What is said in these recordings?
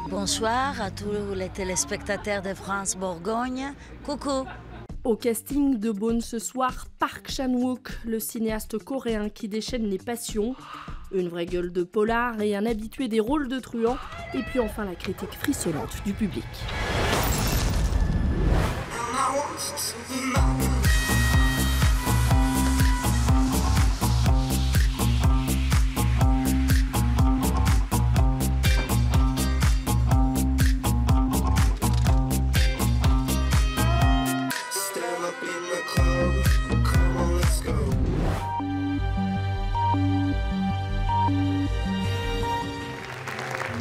Bonsoir à tous les téléspectateurs de France Bourgogne. Coucou. Au casting de Bone ce soir, Park Chan-wook, le cinéaste coréen qui déchaîne les passions. Une vraie gueule de polar et un habitué des rôles de truand. Et puis enfin la critique frissonnante du public.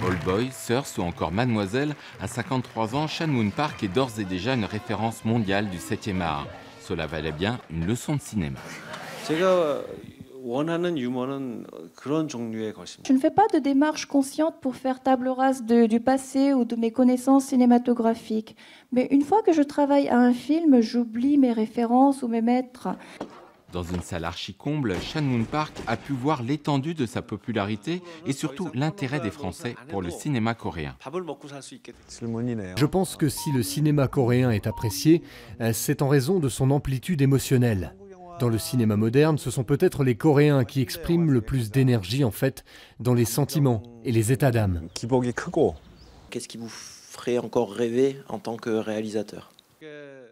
Old Boy, Sirs ou encore Mademoiselle, à 53 ans, Chan Woon Park est d'ores et déjà une référence mondiale du 7e art. Cela valait bien une leçon de cinéma. Je ne fais pas de démarche consciente pour faire table rase du passé ou de mes connaissances cinématographiques. Mais une fois que je travaille à un film, j'oublie mes références ou mes maîtres. Dans une salle archi-comble, Chan Woon Park a pu voir l'étendue de sa popularité et surtout l'intérêt des Français pour le cinéma coréen. Je pense que si le cinéma coréen est apprécié, c'est en raison de son amplitude émotionnelle. Dans le cinéma moderne, ce sont peut-être les Coréens qui expriment le plus d'énergie en fait dans les sentiments et les états d'âme. Qu'est-ce qui vous ferait encore rêver en tant que réalisateur ?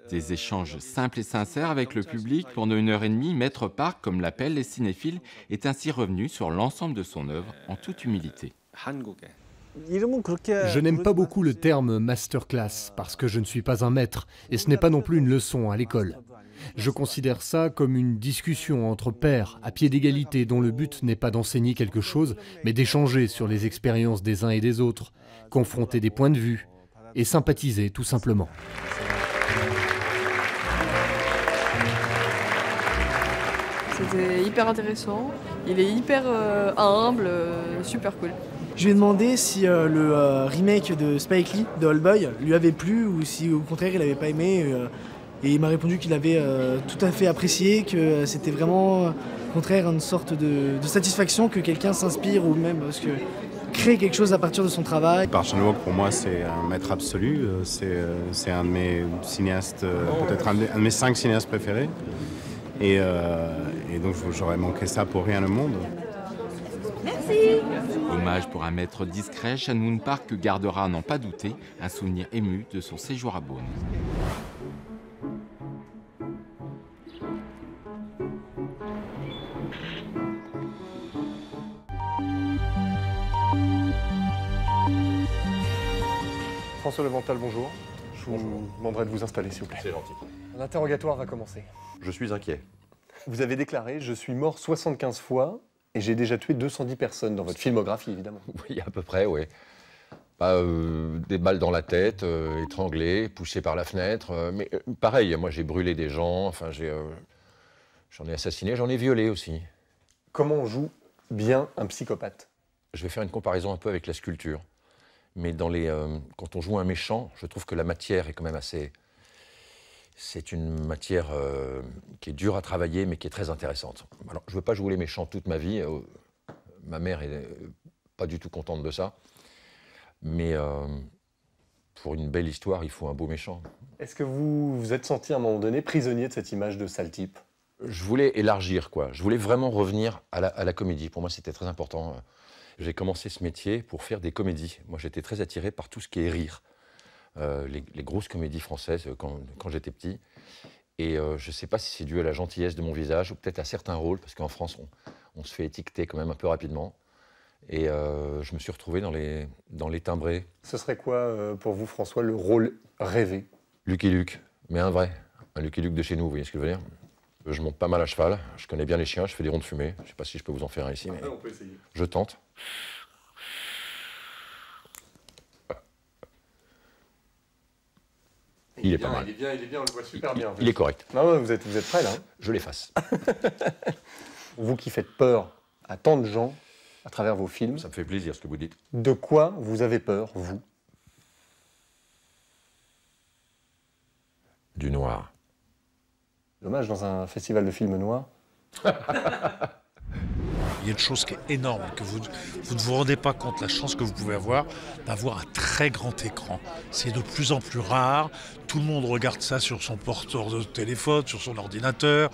Des échanges simples et sincères avec le public pendant 1h30, Maître Park, comme l'appellent les cinéphiles, est ainsi revenu sur l'ensemble de son œuvre en toute humilité. Je n'aime pas beaucoup le terme masterclass parce que je ne suis pas un maître et ce n'est pas non plus une leçon à l'école. Je considère ça comme une discussion entre pairs, à pied d'égalité, dont le but n'est pas d'enseigner quelque chose, mais d'échanger sur les expériences des uns et des autres, confronter des points de vue et sympathiser tout simplement. C'était hyper intéressant, il est hyper humble, super cool. Je lui ai demandé si le remake de Spike Lee, de Old Boy, lui avait plu ou si au contraire il n'avait pas aimé. Et il m'a répondu qu'il avait tout à fait apprécié, que c'était vraiment au contraire une sorte de satisfaction que quelqu'un s'inspire ou même parce que créer quelque chose à partir de son travail. Park Chan-wook pour moi c'est un maître absolu, c'est un de mes cinéastes, peut-être un de mes 5 cinéastes préférés. Et donc j'aurais manqué ça pour rien au monde. Merci. Hommage pour un maître discret, Chan Woon Park gardera, à n'en pas douter, un souvenir ému de son séjour à Beaune. François Levental, bonjour. Je vous demanderai de vous installer, s'il vous plaît. C'est gentil. L'interrogatoire va commencer. Je suis inquiet. Vous avez déclaré « Je suis mort 75 fois et j'ai déjà tué 210 personnes » dans votre filmographie, évidemment. Oui, à peu près, oui. Des balles dans la tête, étranglé, poussé par la fenêtre. Mais pareil, moi j'ai brûlé des gens, enfin j'en ai assassiné, j'en ai violé aussi. Comment on joue bien un psychopathe? Je vais faire une comparaison un peu avec la sculpture. Mais quand on joue un méchant, je trouve que la matière est quand même assez... C'est une matière qui est dure à travailler, mais qui est très intéressante. Alors, je ne veux pas jouer les méchants toute ma vie. Ma mère n'est pas du tout contente de ça. Mais pour une belle histoire, il faut un beau méchant. Est-ce que vous vous êtes senti à un moment donné prisonnier de cette image de sale type? Je voulais élargir, quoi. Je voulais vraiment revenir à la comédie. Pour moi, c'était très important. J'ai commencé ce métier pour faire des comédies. Moi, j'étais très attiré par tout ce qui est rire. Les grosses comédies françaises quand j'étais petit. Et je ne sais pas si c'est dû à la gentillesse de mon visage ou peut-être à certains rôles, parce qu'en France, on se fait étiqueter quand même un peu rapidement. Et je me suis retrouvé dans les timbrés. Ce serait quoi pour vous, François, le rôle rêvé? Lucky Luke, mais un vrai. Un Lucky Luke de chez nous, vous voyez ce que je veux dire? Je monte pas mal à cheval, je connais bien les chiens, je fais des ronds de fumée. Je ne sais pas si je peux vous en faire un ici, mais on peut essayer. Je tente. Il est pas mal. Il est bien, on le voit super bien. Il est correct. Non, vous êtes prêt là. Je l'efface. Vous qui faites peur à tant de gens à travers vos films. Ça me fait plaisir ce que vous dites. De quoi vous avez peur, vous? Du noir. Dommage, dans un festival de films noirs. Il y a une chose qui est énorme, que vous ne vous rendez pas compte, la chance que vous pouvez avoir d'avoir un très grand écran. C'est de plus en plus rare. Tout le monde regarde ça sur son porteur de téléphone, sur son ordinateur,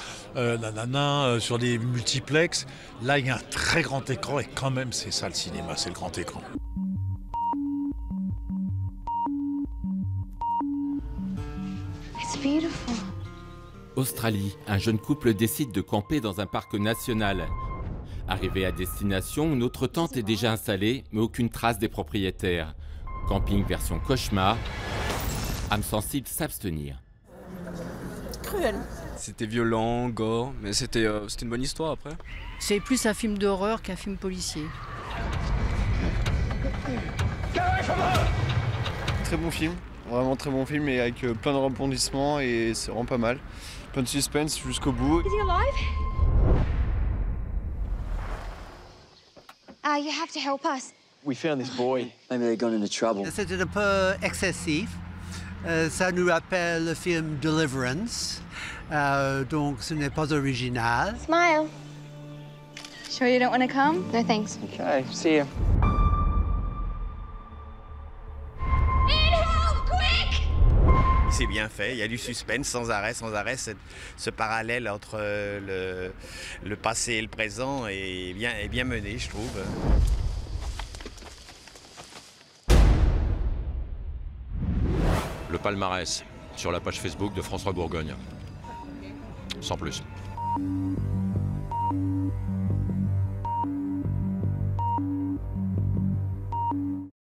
sur des multiplex. Là, il y a un très grand écran et quand même, c'est ça le cinéma, c'est le grand écran. It's beautiful. Australie, un jeune couple décide de camper dans un parc national. Arrivé à destination, notre tente est déjà installée, mais aucune trace des propriétaires. Camping version cauchemar, âme sensible s'abstenir. Cruel. C'était violent, gore, mais c'était une bonne histoire après. C'est plus un film d'horreur qu'un film policier. Très bon film, vraiment très bon film et avec plein de rebondissements et c'est vraiment pas mal. Plein de suspense jusqu'au bout. Is he alive? You have to help us. We found this boy. Maybe they got into trouble. C'était un peu excessif. Ça nous rappelle le film Deliverance. Donc ce n'est pas original. Smile. Sure you don't want to come? No thanks. Okay, see you. C'est bien fait, il y a du suspense sans arrêt, ce parallèle entre le passé et le présent est bien mené, je trouve. Le palmarès sur la page Facebook de François Bourgogne. Sans plus.